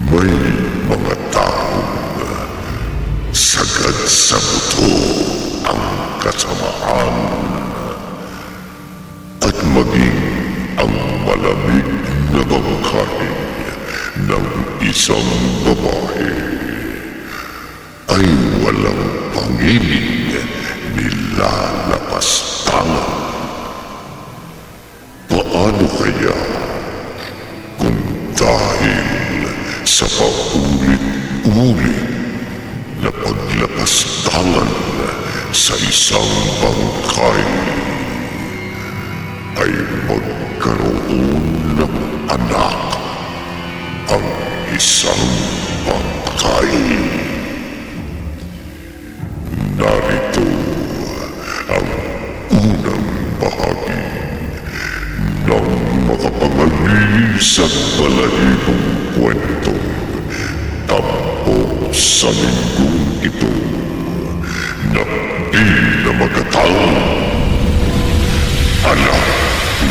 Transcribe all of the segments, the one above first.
May mga taong sagad sa buto ang kasamaan at maging ang malamig na bangkay ng isang babae ay walang pangiling nilalapastangan. Paano kaya kung dahil sa paulit-ulit na paglapastangan sa isang bangkay ay magkaroon ng anak ang isang bangkay? Narito ang unang bahagi ng makapangalis at balahibong kwentong tampok sa linggong ito na di na magatang anak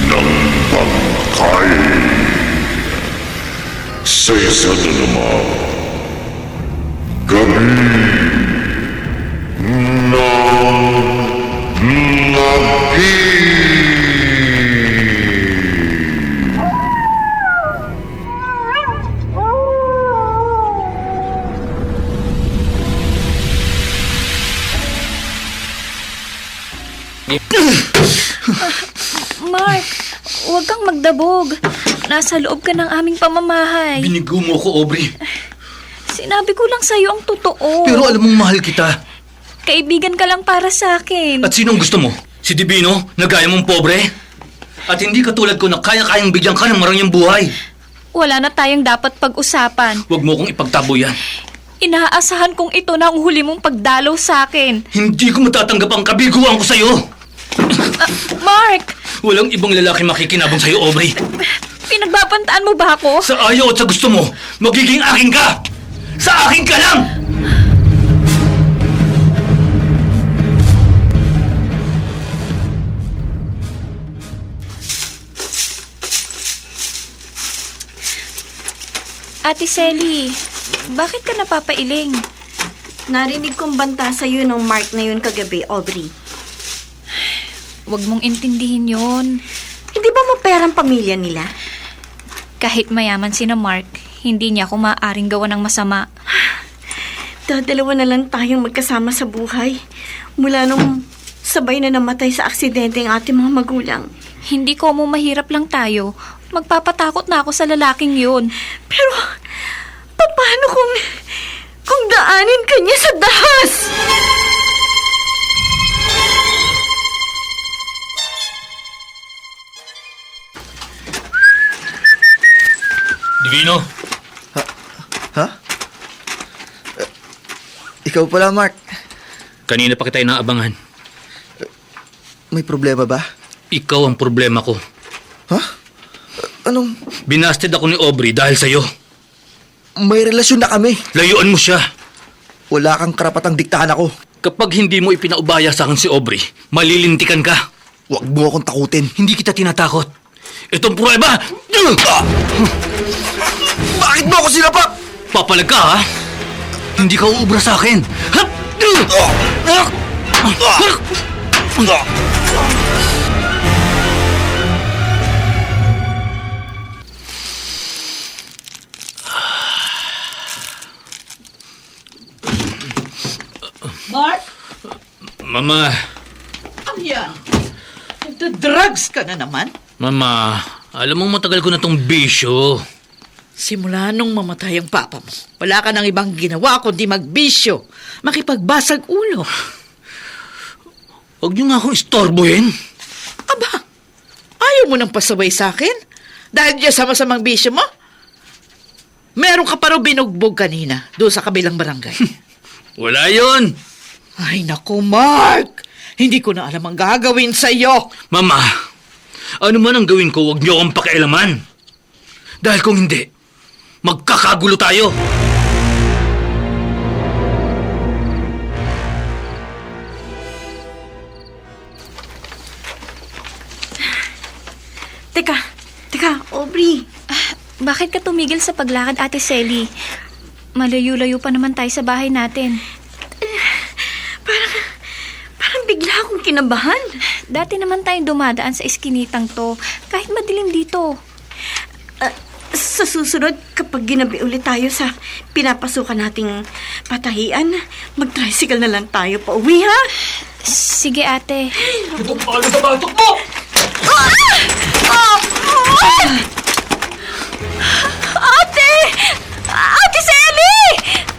ng bangkay. Sa isa na namang gabi ng lagi. Mark, huwag kang magdabog. Nasa loob ka ng aming pamamahay. Binigo mo ko, Aubrey. Sinabi ko lang sa'yo ang totoo. Pero alam mong mahal kita. Kaibigan ka lang para sa akin. At sinong gusto mo? Si Divino, na gaya mong pobre? At hindi katulad ko na kaya-kayang bigyan ka ng marangyang buhay. Wala na tayong dapat pag-usapan. Huwag mo kong ipagtabo yan. Inaasahan kong ito na ang huli mong pagdalaw sa akin. Hindi ko matatanggap ang kabiguan ko sa'yo. Mark! Walang ibang lalaki makikinabang sa'yo, Aubrey. Pinagbabantaan mo ba ako? Sa ayaw at sa gusto mo, magiging akin ka! Sa akin ka lang! Ate Selly, bakit ka napapailing? Narinig kong banta sa'yo ng Mark na yun kagabi, Aubrey. Huwag mong intindihin yon. Hindi ba maperang pamilya nila? Kahit mayaman si na Mark, hindi niya ako maaaring gawa ng masama. Dadalawa na lang tayong magkasama sa buhay. Mula nung sabay na namatay sa aksidente ang ating mga magulang. Hindi ko mo mahirap lang tayo. Magpapatakot na ako sa lalaking yun. Pero, paano kung daanin ka niya sa dahas? Divino, Ha? Ikaw pala, Mark. kanina pa kita inaabangan. May problema ba? Ikaw ang problema ko. Ha? Anong... Binasted ako ni Aubrey dahil sa'yo. May relasyon na kami. Layuan mo siya. Wala kang karapatang diktahan ako. Kapag hindi mo ipinaubaya sa akin si Aubrey, malilintikan ka. Huwag mo akong takutin. Hindi kita tinatakot. Itong pruweba! Bakit mo ako sinapak? Papalag ka, ha? Hindi ka uubra sa akin. Mark, Mama, ano yan? Nagda-drugs ka na naman? Mama, alam mo matagal ko na tong bisyo. Simula nung mamatay ang papa mo, wala ka nang ibang ginawa kundi magbisyo, makipagbasag ulo. Huwag niyo nga akong istorbohin. Aba, ayaw mo nang pasaway sa akin? Dahil diyan sa masamang bisyo mo? Meron ka pa raw binugbog kanina doon sa kabilang barangay. Wala yon. Ay naku, Mark! Hindi ko na alam ang gagawin sa'yo. Mama, ano man ang gawin ko, huwag niyo akong pakialaman. Dahil kung hindi, magkakagulo tayo. Teka, Aubrey. Bakit ka tumigil sa paglakad, Ate Selly? Malayo-layo pa naman tayo sa bahay natin. Parang bigla akong kinabahan. Dati naman tayong dumadaan sa iskinitang to, kahit madilim dito. Sa susunod, kapag ginabi ulit tayo sa pinapasukan nating patahian, mag-tricycle na lang tayo pa uwi, ha? Sige, ate. Ito paano sa batok mo? Ate! Ate Selly!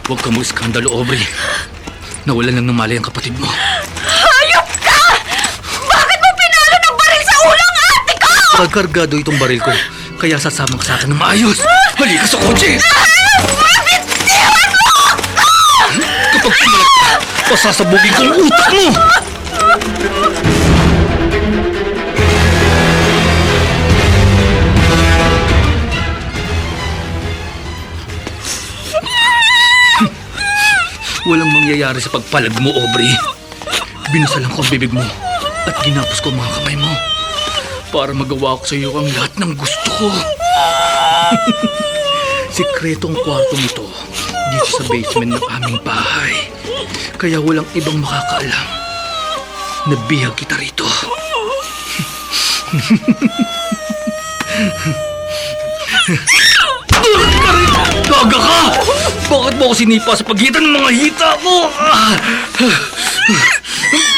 Huwag kang mag-skandalo, Aubrey. Nawalan lang ng malay ang kapatid mo. Hayop ka! Bakit mo pinalo ng baril sa ulo ang ate ko? Pagkargado itong baril ko, kaya sasama ka sa akin ng maayos. Halika sa kotse! Bitiwan mo! Kapag pumalag ka, pasasabugin ko ang utak mo! Walang mangyayari sa pagpalag mo, Aubrey. Binasalan ko ang bibig mo at ginapos ko ang mga kamay mo para magawa ko sa iyo ang lahat ng gusto ko. Sikreto ang kwartong ito dito sa basement ng aming bahay. Kaya walang ibang makakaalam na bihag kita rito. Gaga ka! Bakit mo ako sinipa sa pagitan ng mga hita mo?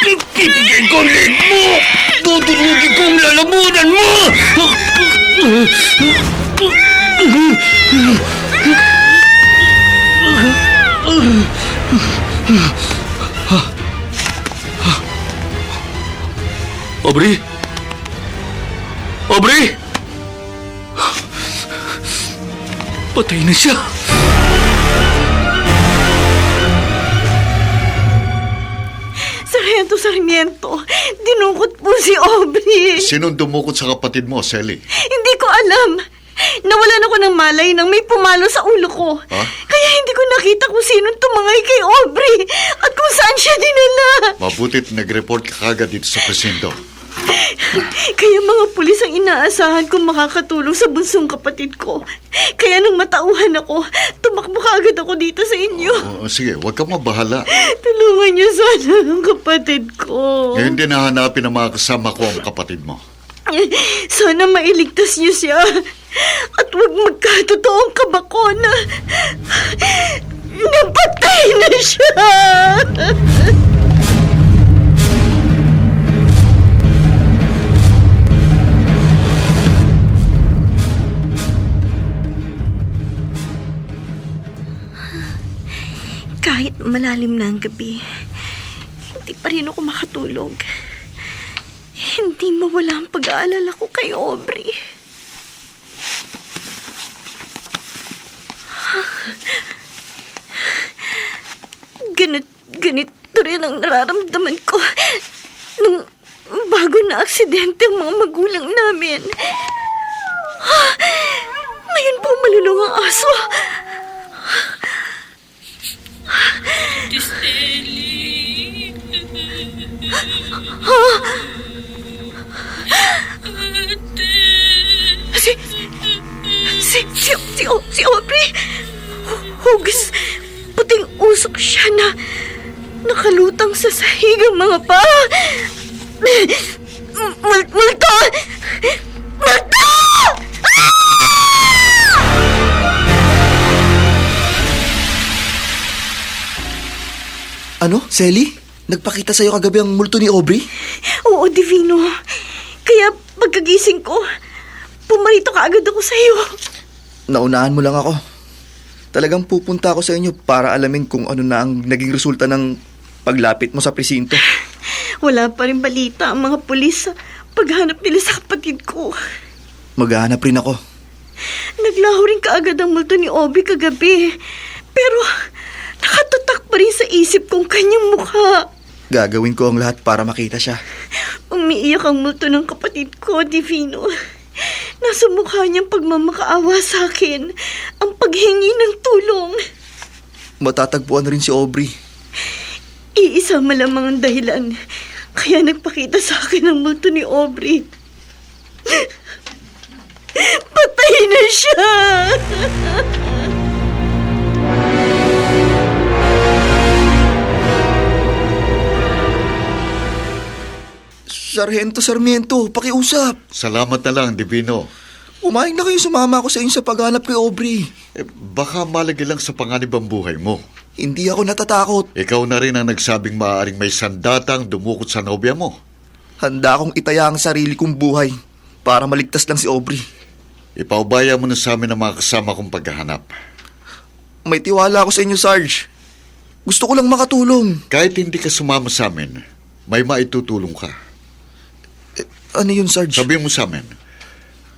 Pipigay ko ang leg mo! Dudurugin ko ang lalamunan mo! Aubrey? Aubrey? Patay na siya. Sarmiento, dinukot po si Aubrey. Sinong dumukot sa kapatid mo, Selly? Hindi ko alam. Nawalan ako ng malay nang may pumalo sa ulo ko. Ha? Kaya hindi ko nakita kung sinong tumangay kay Aubrey at kung saan siya dinala. Mabutit nag-report ka kagad dito sa presinto. Kaya mga pulis ang inaasahan kong makakatulong sa bunsong kapatid ko. Kaya nung matauhan ako, tumakbo kaagad ako dito sa inyo. Sige, huwag kang mabahala. Tulungan niyo sana ang kapatid ko. Ngayon din hahanapin ng mga kasama ko ang kapatid mo. Sana mailigtas niyo siya. At huwag magkatotoong kabako na napatay na siya. Kahit malalim na ang gabi, hindi pa rin ako makatulog. Hindi mawala ang pag-aalala ko kay Aubrey. Ganito rin ang nararamdaman ko nung bago na aksidente ang mga magulang namin. Ngayon po malulung ang aso. Si Aubrey, hugis, puting usok siya na nakalutang sa sahigang mga pa. Multo! Multo! Ano, Selly? Nagpakita sa'yo kagabi ang multo ni Aubrey? Oo, Divino. Kaya pagkagising ko, pumarito kaagad ako sa'yo. Naunahan mo lang ako. Talagang pupunta ako sa inyo para alamin kung ano na ang naging resulta ng paglapit mo sa presinto. Wala pa rin balita ang mga pulis sa paghanap nila sa kapatid ko. Maghahanap rin ako. Naglaho rin kaagad ang multo ni Obi kagabi. Pero nakatatak pa rin sa isip kong kanyang mukha. Gagawin ko ang lahat para makita siya. Umiiyak ang multo ng kapatid ko, Divino. Nasa mukha niyang pagmamakaawa sa akin ang paghingi ng tulong. Matatagpuan rin si Aubrey. Iisa malamang ang dahilan. Kaya nagpakita sa akin ang multo ni Aubrey. Patay na siya! Sargento Sarmiento, pakiusap. Salamat na lang, Divino. Umayag na kayo, sumama ako sa inyo sa paghanap kay Aubrey. Baka malagi lang sa panganib ang buhay mo. Hindi ako natatakot. Ikaw na rin ang nagsabing maaaring may sandatang dumukot sa nobya mo. Handa akong itaya ang sarili kong buhay para maligtas lang si Aubrey. Ipaubaya mo na sa amin ang mga kasama kong paghahanap. May tiwala ako sa inyo, Sarge. Gusto ko lang makatulong. Kahit hindi ka sumama sa amin, may maitutulong ka. Ano yun, Sarge? Sabihin mo sa amin,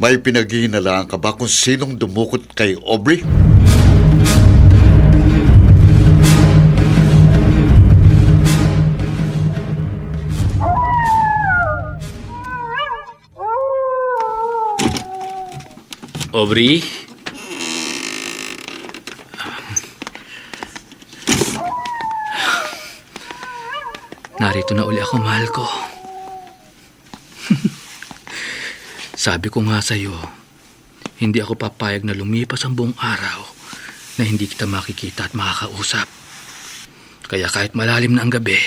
may pinaghihinalaan ka ba kung sinong dumukot kay Aubrey? Aubrey? Narito na uli ako, mahal ko. Sabi ko nga sa'yo, hindi ako papayag na lumipas ang buong araw na hindi kita makikita at makakausap. Kaya kahit malalim na ang gabi,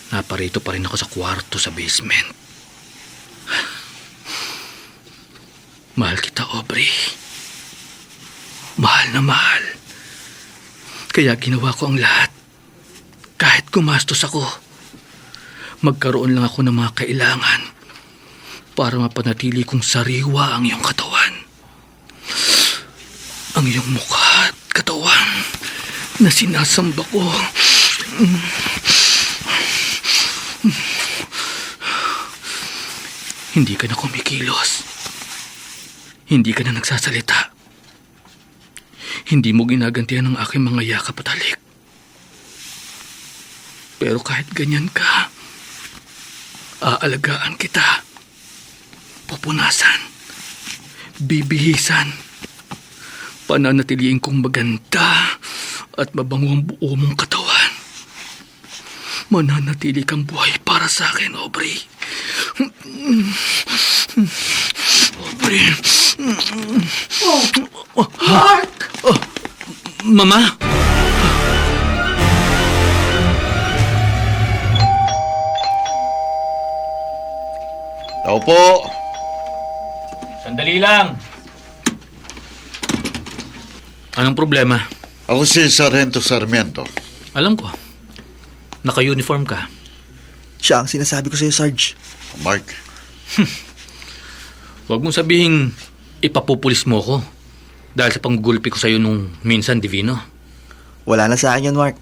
naparito pa rin ako sa kwarto sa basement. Mahal kita, Aubrey. Mahal na mahal. Kaya ginawa ko ang lahat. Kahit gumastos ako, magkaroon lang ako ng mga kailangan para mapanatili kong sariwa ang iyong katawan. Ang iyong mukha at katawan na sinasamba ko. Hindi ka na kumikilos. Hindi ka na nagsasalita. Hindi mo ginagantihan ang aking mga yakap at halik. Pero kahit ganyan ka, aalagaan kita. Pupunasan. Bibihisan. Pananatiliin kong maganda at mabango ang buo mong katawan. Mananatili kang buhay para sa akin, Aubrey. Aubrey. Mark! Mama? Tao po! Sandali lang. Anong problema? Ako si Sargento Sarmiento. Alam ko. Naka-uniform ka. Siya ang sinasabi ko sa'yo, Sarge. Mark, Huwag mong sabihin ipapupulis mo ko dahil sa panggugulpi ko sa'yo nung minsan, Divino. Wala na sa akin yun, Mark.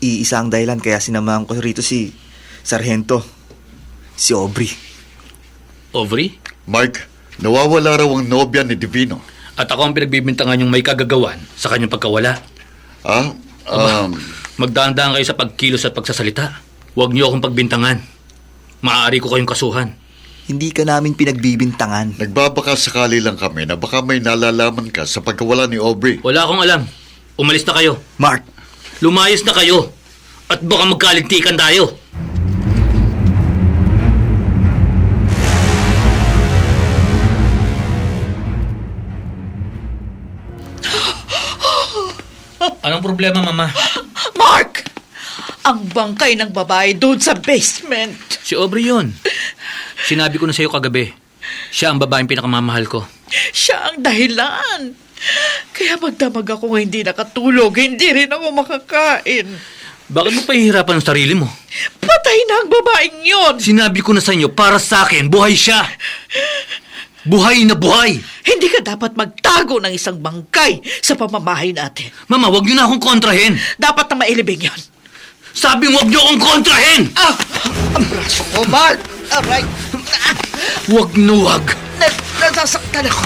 Iisa ang dahilan kaya sinamahan ko rito si Sargento. Si Aubrey. Aubrey? Mark, nawawala raw ang nobya ni Divino. At ako ang pinagbibintangan yung may kagagawan sa kanyang pagkawala. Ah? Magdaan-daan kayo sa pagkilos at pagsasalita. Huwag niyo akong pagbintangan. Maaari ko kayong kasuhan. Hindi ka namin pinagbibintangan. Nagbabaka sakali lang kami na baka may nalalaman ka sa pagkawala ni Aubrey. Wala akong alam. Umalis na kayo. Mark! Lumayas na kayo. At baka magkaligtikan tayo. Anong problema, Mama? Mark! Ang bangkay ng babae doon sa basement. Si Aubrey yun. Sinabi ko na sa'yo kagabi. Siya ang babaeng pinakamamahal ko. Siya ang dahilan. Kaya magdamag ako hindi nakatulog, hindi rin ako makakain. Bakit mo pahihirapan ang sarili mo? Patay na ang babaeng yon. Sinabi ko na sa inyo, para sa akin, buhay siya. Buhay na buhay. Hindi ka dapat magtago ng isang bangkay sa pamamahay natin. Mama, wag niyo na akong kontrahin. Dapat na mailibing yon. Sabing wag niyo akong kontrahin. Ang braso ko, Mark! Aray! Wag na wag. Nasasaktan ako.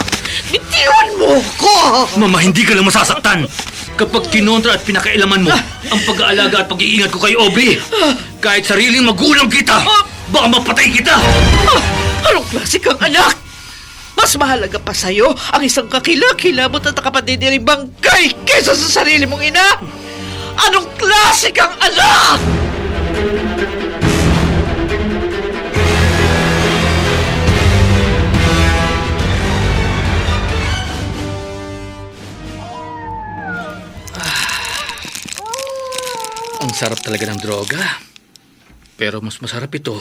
Bitiwan mo ko! Mama, hindi ka lang masasaktan. Kapag kinontra at pinakailaman mo ang pag-aalaga at pag-iingat ko kay Aubrey, kahit sariling magulang kita, baka mapatay kita. Anong klase kang anak? Mas mahalaga pa sa'yo ang isang kakilakilabot at nakapatidiring bangkay kaysa sa sarili mong ina! Anong klase kang anak? Ang sarap talaga ng droga. Pero mas masarap ito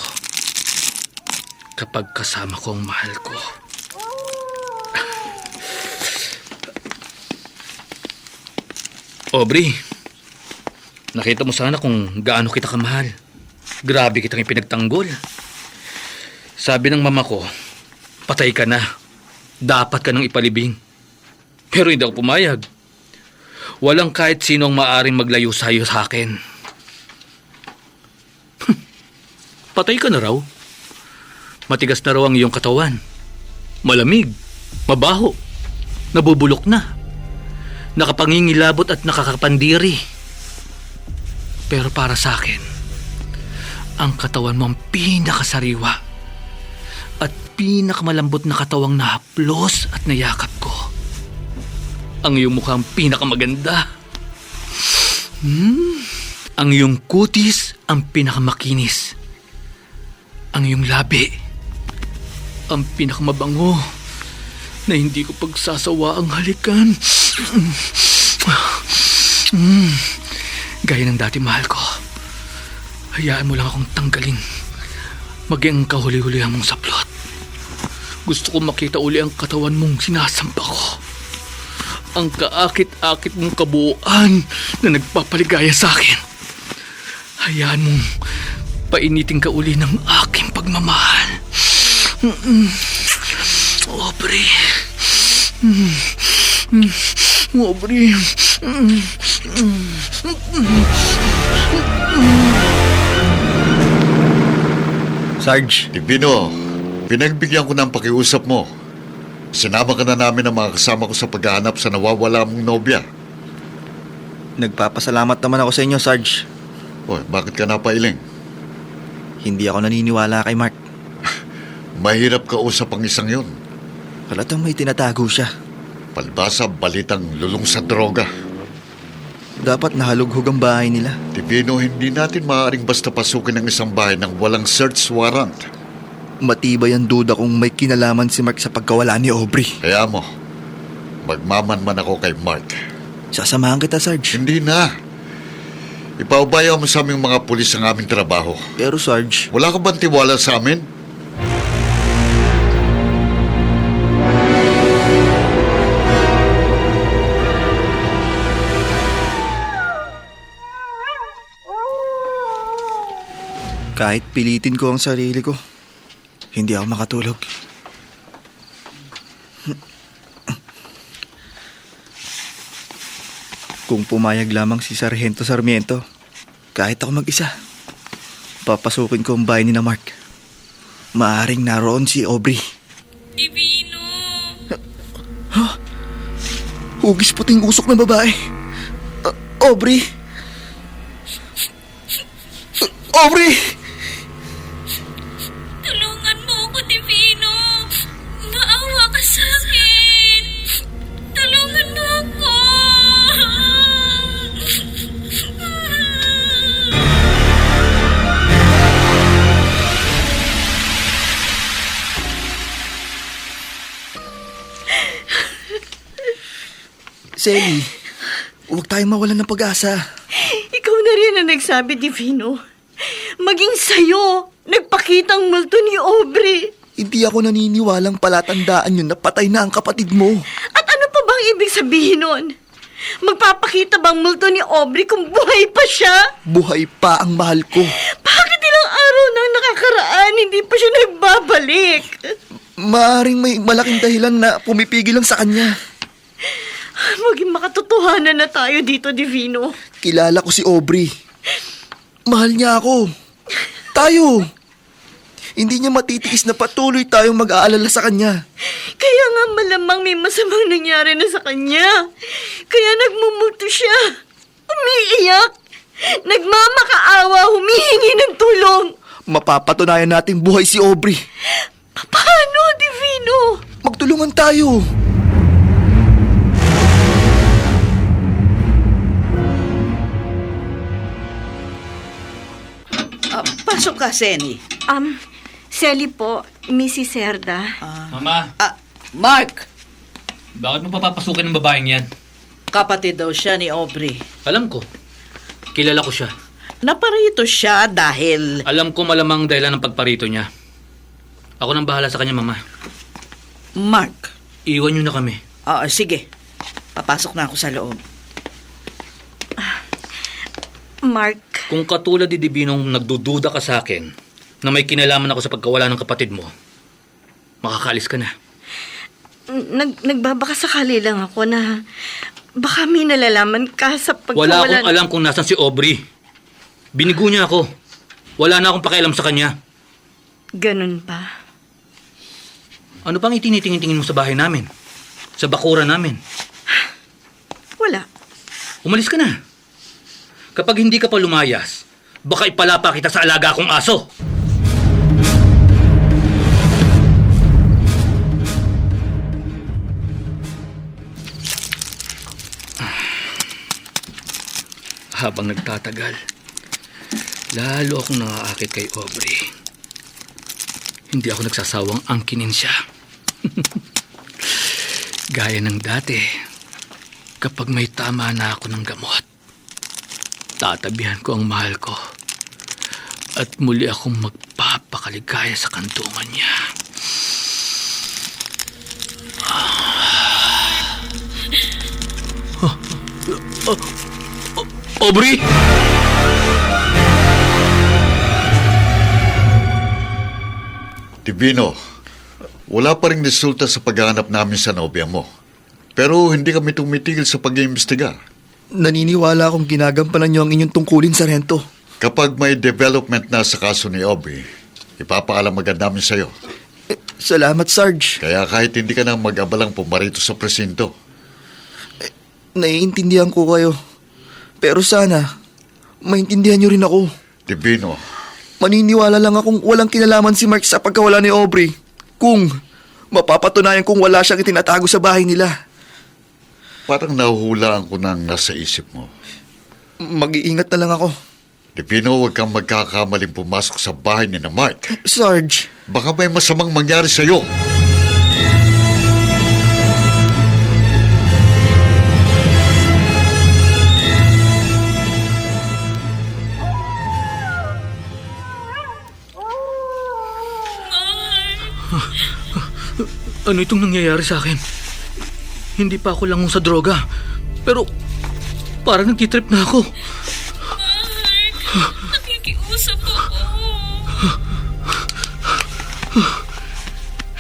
kapag kasama ko ang mahal ko. Aubrey, nakita mo sana kung gaano kita kamahal. Grabe kitang ipinagtanggol. Sabi ng mama ko, patay ka na. Dapat ka nang ipalibing. Pero hindi ako pumayag. Walang kahit sino ang maaaring maglayo sa'yo sa akin. Patay ka na raw. Matigas na raw ang iyong katawan. Malamig, mabaho, nabubulok na. Nakapangingilabot at nakakapandiri. Pero para sa akin, ang katawan mo ang pinakasariwa at pinakamalambot na katawang nahaplos at nayakap ko. Ang iyong mukha ang pinakamaganda. Ang iyong kutis ang pinakamakinis. Ang iyong labi ang pinakamabango na hindi ko pagsasawa ang halikan. Gaya ng dati mahal ko. Hayaan mo lang akong tanggalin maging ang kahuli-hulihan mong saplot. Gusto ko makita uli ang katawan mong sinasamba ko. Ang kaakit-akit mong kabuuan na nagpapaligaya sa akin. Hayaan mong painitin ka uli ng aking pagmamahal. Aubrey. Aubrey. Sarge, Divino, pinagbigyan ko ng pakiusap mo. Sinama ka na namin ang mga kasama ko sa paghahanap sa nawawala mong nobya. nagpapasalamat naman ako sa inyo, Sarge. Oy, bakit ka napailing? Hindi ako naniniwala kay Mark. Mahirap kausap ang isang yun. Halatang may tinatago siya. Palbasa balitang lulong sa droga. Dapat nahalughog ang bahay nila. Divino, hindi natin maaaring basta pasukin ang isang bahay nang walang search warrant. Matibay ang duda kung may kinalaman si Mark sa pagkawala ni Aubrey. Kaya mo, magmamanman ako kay Mark. Sasamahan kita, Sarge. Hindi na. Ipaubayaw mo sa aming mga pulis ang aming trabaho. Pero, Sarge, Wala ka bang tiwala sa amin? kahit pilitin ko ang sarili ko, hindi ako makatulog. Kung pumayag lamang si Sargento Sarmiento, kahit ako mag-isa, papasukin ko ang bahay ni na Mark. Maaring naroon si Aubrey. Divino! Hugis puting usok ng babae. Aubrey! Aubrey! Tulungan mo ako, Divino! Maawa ka sa akin! Tulungan mo ako! Selly, huwag tayong mawalan ng pag-asa. Ikaw na rin ang nagsabi, Divino. Maging sa'yo, nagpakitang multo ni Aubrey. Hindi ako naniniwalang palatandaan yun na patay na ang kapatid mo. At ano pa bang ibig sabihin nun? Magpapakita bang multo ni Aubrey kung buhay pa siya? Buhay pa ang mahal ko. Bakit ilang araw nang nakakaraan, hindi pa siya nagbabalik? Maaring may malaking dahilan na pumipigil lang sa kanya. Maging makatotohanan na tayo dito, Divino. Kilala ko si Aubrey. Mahal niya ako. Tayo. Hindi niya matitiis na patuloy tayong mag-aalala sa kanya. Kaya nga malamang may masamang nangyari na sa kanya. Kaya nagmumulto siya. Umiiyak. Nagmamakaawa, humihingi ng tulong. Mapapatunayan nating buhay si Aubrey. Paano, Divino? Magtulungan tayo. Pasok ka, Seni. Sally po, Mrs. Serda. Mama, Mark, bakit mo papapasukin ng babaeng yan? kapatid daw siya ni Aubrey. Alam ko. Kilala ko siya. naparito siya dahil... Alam ko malamang dahilan ng pagparito niya. Ako nang bahala sa kanya, Mama. Mark. Iwan niyo na kami. Oo, sige. Papasok na ako sa loob. Mark, Kung katulad ni Divinong nagdududa ka sa akin na may kinalaman ako sa pagkawala ng kapatid mo, makakaalis ka na. nagbabaka sakali lang ako na baka may nalalaman ka sa Wala pagkawalan. akong alam kung nasan si Aubrey. Binigo niya ako. Wala na akong pakialam sa kanya. Ganun pa. Ano pang itinitingin-tingin mo sa bahay namin? Sa bakuran namin? Wala. Umalis ka na. Kapag hindi ka pa lumayas, baka ipalapa kita sa alaga kong aso. Habang nagtatagal, lalo akong nangaakit kay Aubrey. Hindi ako nagsasawang angkinin siya. Gaya ng dati, kapag may tama na ako ng gamot, tatabihan ko ang mahal ko at muli akong magpapakaligaya sa kantungan niya. Aubrey! Divino, wala pa ring resulta sa paghahanap namin sa nobya mo. Pero hindi kami tumitigil sa pag-iimbestiga. Naniniwala akong ginagampanan niyo ang inyong tungkulin, Sargento. Kapag may development na sa kaso ni Aubrey, ipapaalam agad namin sa'yo. Salamat, Sarge. Kaya kahit hindi ka na mag-abalang pumarito sa presinto. Naiintindihan ko kayo. Pero sana, maintindihan niyo rin ako. Divino, Maniniwala lang akong walang kinalaman si Mark sa pagkawala ni Aubrey kung mapapatunayan kung wala siyang itinatago sa bahay nila. parang nahuhulaan ko nang nasa isip mo. Mag-iingat na lang ako. Divino, huwag kang magkakamaling pumasok sa bahay ni na Mark. Sarge, Baka may masamang mangyari sa'yo. Ano itong nangyayari sa akin? Hindi pa ako langon sa droga. Pero parang nagtitrip na ako. Nakikiusap ako.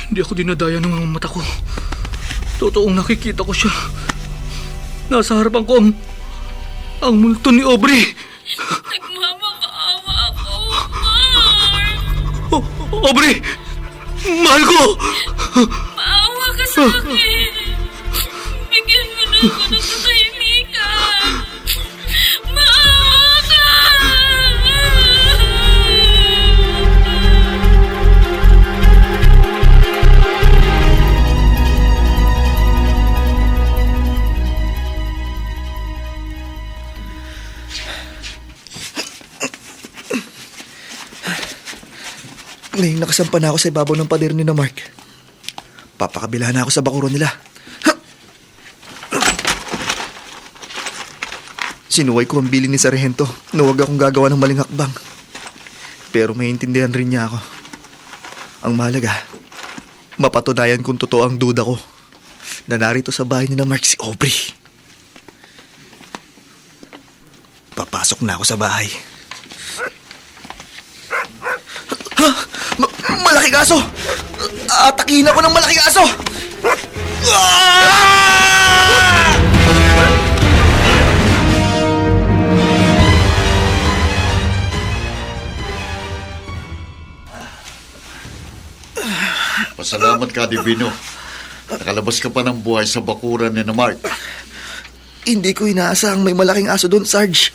Hindi ako dinadaya ng mga mata ko. Totoong nakikita ko siya. Nasa harapan ko ang multo ni Aubrey. Nagmamakaawa ako, Mark. Aubrey! Mahal ko! Maawa ka sa akin. Bigyan mo na ako ng katahimikan. Maawa ka! ngayong nakasampa na ako sa ibabaw ng pader ni na Mark. Papakabilahan na ako sa bakuran nila. Sinuway ko ang bilin ni Sargento na huwag akong gagawa ng maling hakbang. Pero maintindihan rin niya ako. Ang mahalaga, mapatunayan kung totoo ang duda ko na narito sa bahay ni na Mark si Aubrey. Papasok na ako sa bahay. Malaking aso! Atakihin ako ng malaking aso! Pasalamat ka, Divino. Nakalabas ka pa ng buhay sa bakuran ni na Mark. Hindi ko inaasahang may malaking aso doon, Sarge.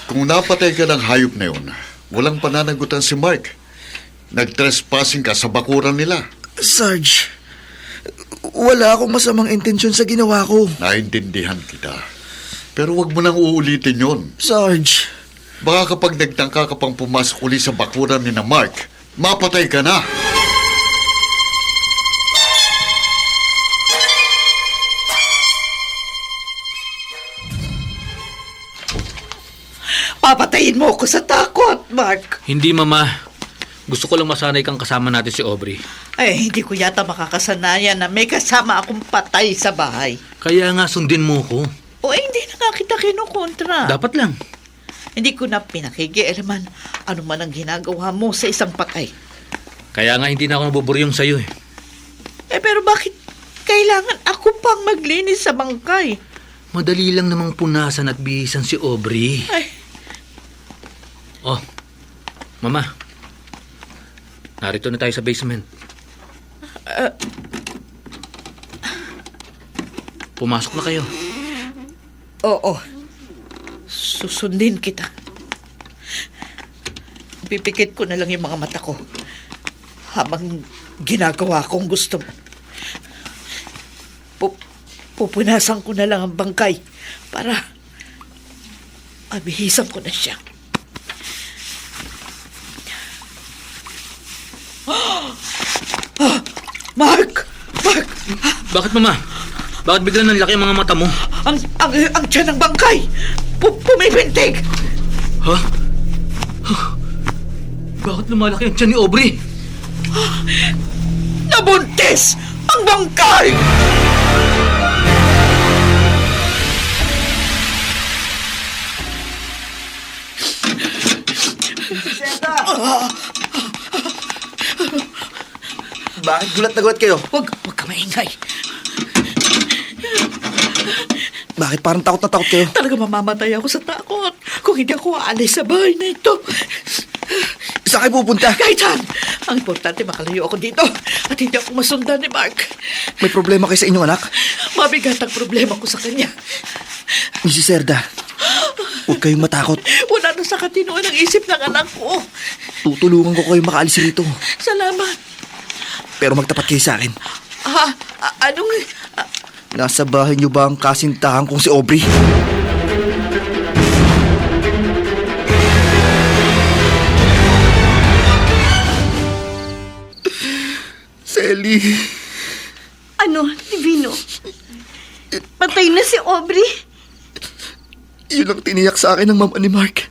Kung napatay ka ng hayop na yun, walang pananagutan si Mark. Nag-trespassing ka sa bakuran nila. Sarge, wala akong masamang intensyon sa ginawa ko. Naintindihan kita. Pero wag mo nang uulitin yon. Sarge, Baka kapag nagtangka ka pang pumasok uli sa bakuran ni na Mark, mapatay ka na. Papatayin mo ako sa takot, Mark. Hindi, Mama. Gusto ko lang masanay kang kasama natin si Aubrey. Ay, hindi ko yata makakasanayan na may kasama akong patay sa bahay. Kaya nga sundin mo ko. O hindi na nga kita kinukontra. Dapat lang. Hindi ko na pinakikialaman ano man ang ginagawa mo sa isang patay. Kaya nga hindi na ako nabuburyong sa'yo eh. Eh pero bakit kailangan ako pang maglinis sa bangkay? Madali lang namang punasan at bihisan si Aubrey. Ay, Oh, Mama. Narito na tayo sa basement. Pumasok na kayo. oo. Susundin kita. Pipikit ko na lang yung mga mata ko habang ginagawa kong gusto mo. Pupunasan ko na lang ang bangkay para mabihisan ko na siya. Mark! Mark! Bakit, Mama? Bakit biglang nanlaki ang mga mata mo? Ang tiyan ng bangkay! Pumipintig! Ha? Bakit lumalaki ang tiyan ni Aubrey? Nabuntis ang bangkay! Bakit gulat na gulat kayo? Huwag ka maingay. Bakit parang takot na takot kayo? Talaga mamamatay ako sa takot kung hindi ako aalis sa bahay na ito. Saan kayo pupunta? Kahit saan. Ang importante makalayo ako dito at hindi ako masundan ni Mark. May problema kayo sa inyong anak? Mabigat ang problema ko sa kanya. Mrs. Serda, huwag kayong matakot. Wala na sa katinoan ang isip ng anak ko. Tutulungan ko kayo makaalis rito. Salamat. Pero magtapat kayo sa akin. Anong... Nasa bahay niyo ba ang kasintahan kong si Aubrey? Selly. Ano, Divino? Patay na si Aubrey? Yun ang tiniyak sa akin ng mama ni Mark.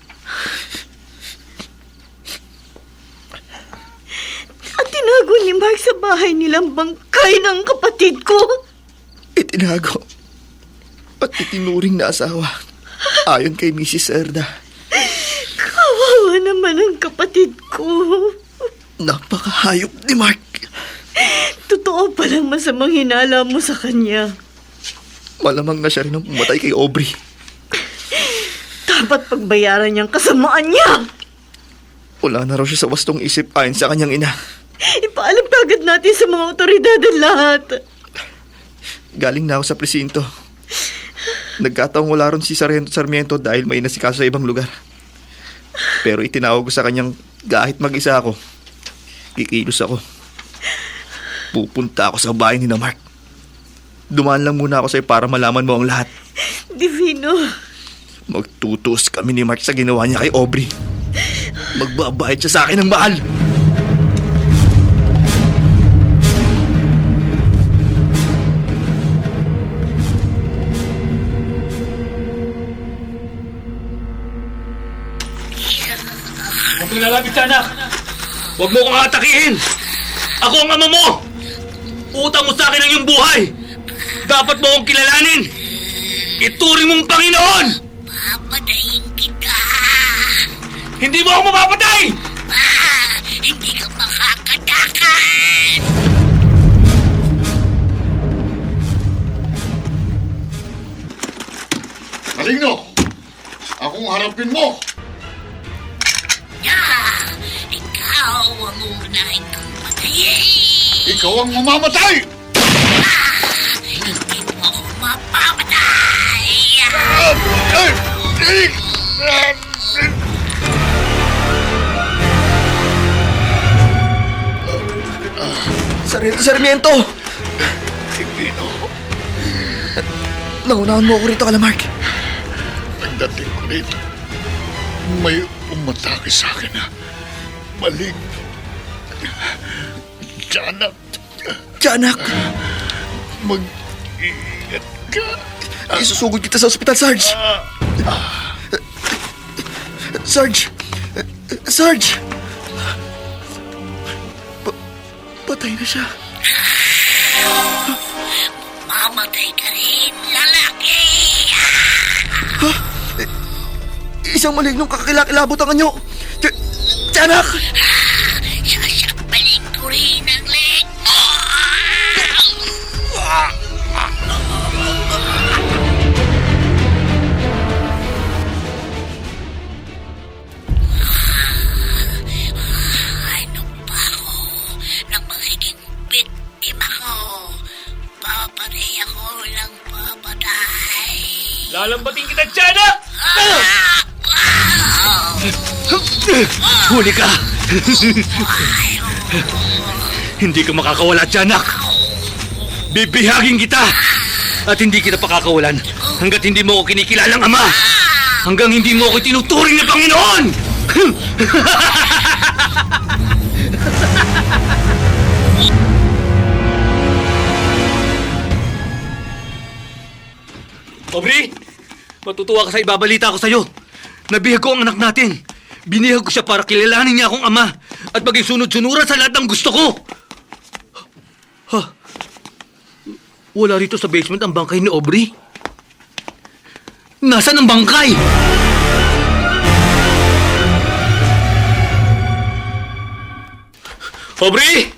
At tinago ni Mark sa bahay nilang bangkay ng kapatid ko. Itinago at itinuring na asawa. Ayon kay Mrs. Serda. Kawawa naman ang kapatid ko. Napakahayop ni Mark. Totoo palang masamang hinala mo sa kanya. Malamang na siya rin ang pumatay kay Aubrey. Dapat pagbayaran niyang kasamaan niya. Wala na raw siya sa wastong isip ayon sa kanyang ina. Ipaalam kagad natin sa mga otoridad ang lahat. Galing na ako sa presinto. Nagkataong wala ron si Sarmiento dahil may inasikaso sa ibang lugar. Pero itinawag ko sa kanyang kahit mag-isa ako, kikilos ako. Pupunta ako sa bahay ni na Mark. Dumaan lang muna ako sa'yo para malaman mo ang lahat. Divino, Magtutuos kami ni Mark sa ginawa niya kay Aubrey. Magbabayad siya sa akin ng mahal. Huwag kang lalapit ka, anak! Huwag mo kong atakihin! Ako ang ama mo! Utang mo sa akin ang iyong buhay! Dapat mo akong kilalanin! Ituring mong Panginoon! Papatayin kita! Hindi mo ako mapapatay! Hindi ka makakatakan! Maligno! Akong harapin mo! Ikaw ang unahin kong patayin! Ikaw ang mamamatay! Hindi mo ako mapapatay! Sarmiento! Naunahan mo ako rito, Mark. Pagdating ko rito, may umatake sa akin na malig. Tiyanak! Mag-ingat ka. Isusugod kita sa ospital, Sarge. Sarge! Sarge! Patay na siya. Mamatay ka rin, lalaki! Isang malignong kakilakilabot ang anyo. Tiyanak! Sasakbalin ko rin ang leg mo! Ano pa ako nang magiging biktima ko? Papatay ako lang papatay. Lalambatin kita, Tiyanak! Huli ka! Hindi ka makakawala, Tiyanak! Bibihagin kita! At hindi kita pakakawalan hanggat hindi mo ako kinikilalang ama! Hanggang hindi mo ako tinuturing na Panginoon! Aubrey! Matutuwa ka sa ibabalita ko sa'yo. Nabihag ko ang anak natin. Binihag ko siya para kilalanin niya akong ama at maging sunod-sunuran sa lahat ng gusto ko. Ha? Wala rito sa basement ang bangkay ni Aubrey? Nasaan ang bangkay? Aubrey!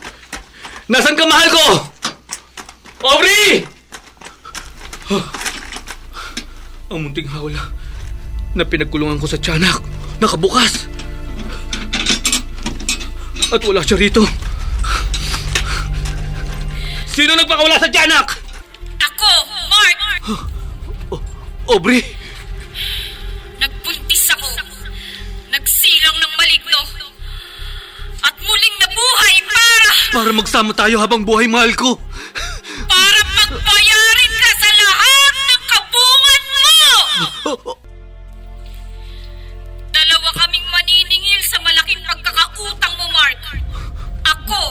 Nasaan ka, mahal ko? Aubrey! Ang munting hawla na pinagkulungan ko sa tiyanak, nakabukas. At wala siya rito. Sino nagpakawala sa tiyanak? Ako, Mark! Aubrey! Nagbuntis ako. Nagsilang ng maligno. At muling nabuhay Para magsama tayo habang buhay, mahal ko. para pagbayarin ka sa lahat ng kabungan mo! Dalawa kaming maniningil sa malaking pagkakautang mo, Mark. Ako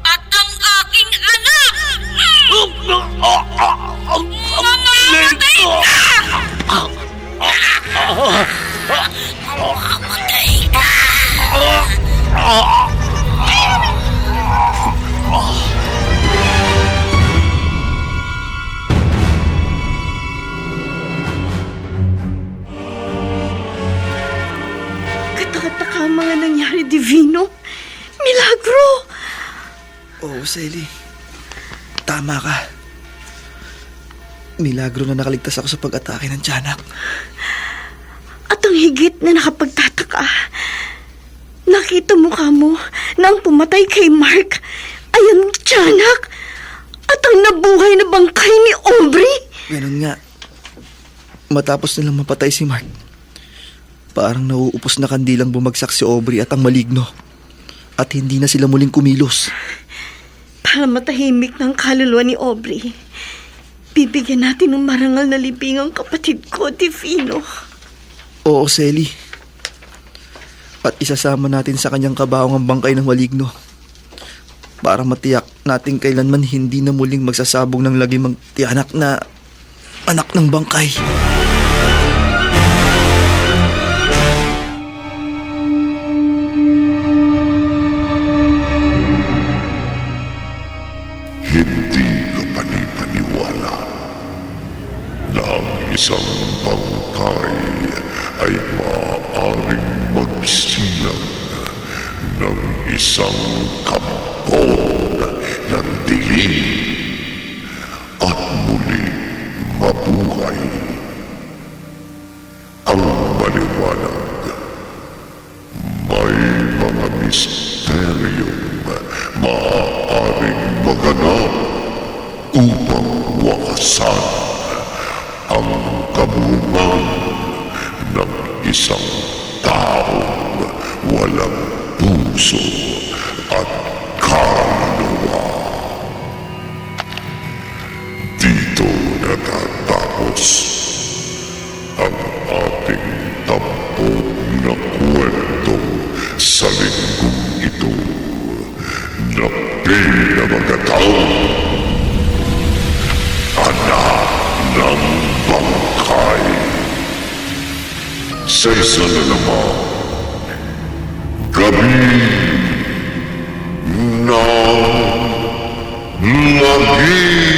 at ang aking anak! Mamamatay ka! Mamamatay ka! Katakataka ang mga nangyari, Divino. Milagro! Oo, Selly. Tama ka. Milagro na nakaligtas ako sa pag-atake ng tiyanak. At ang higit na nakapagtataka, nakita mo ka mo na ang pumatay kay Mark ay ang tiyanak at ang nabuhay na bangkay ni Aubrey. Ganun nga. Matapos nilang mapatay si Mark, parang nauupos na kandilang bumagsak si Aubrey at ang maligno. At hindi na sila muling kumilos. Para matahimik ng kaluluwa ni Aubrey, bibigyan natin ng marangal na libing ang kapatid ko, Divino. Oo, Selly. At isasama natin sa kanyang kabaong ang bangkay ng maligno. Para matiyak natin kailanman hindi na muling magsasabong ng lagim ang tiyanak na anak ng bangkay. Hindi ka panipaniwala na ang isang bangkay ay maaaring magsilang ng isang kampon ng dilim at muli mabuhay. Ang maliwanag, may mga misteryong maaaring maganap upang wakasan ang kabungan ng isang taong walang puso at kaluluwa. Dito natatapos ang ating tampok na kwento sa linggong ito na pinamagatang Anak ng Bangkay. sa isa na naman gabi ng lagi.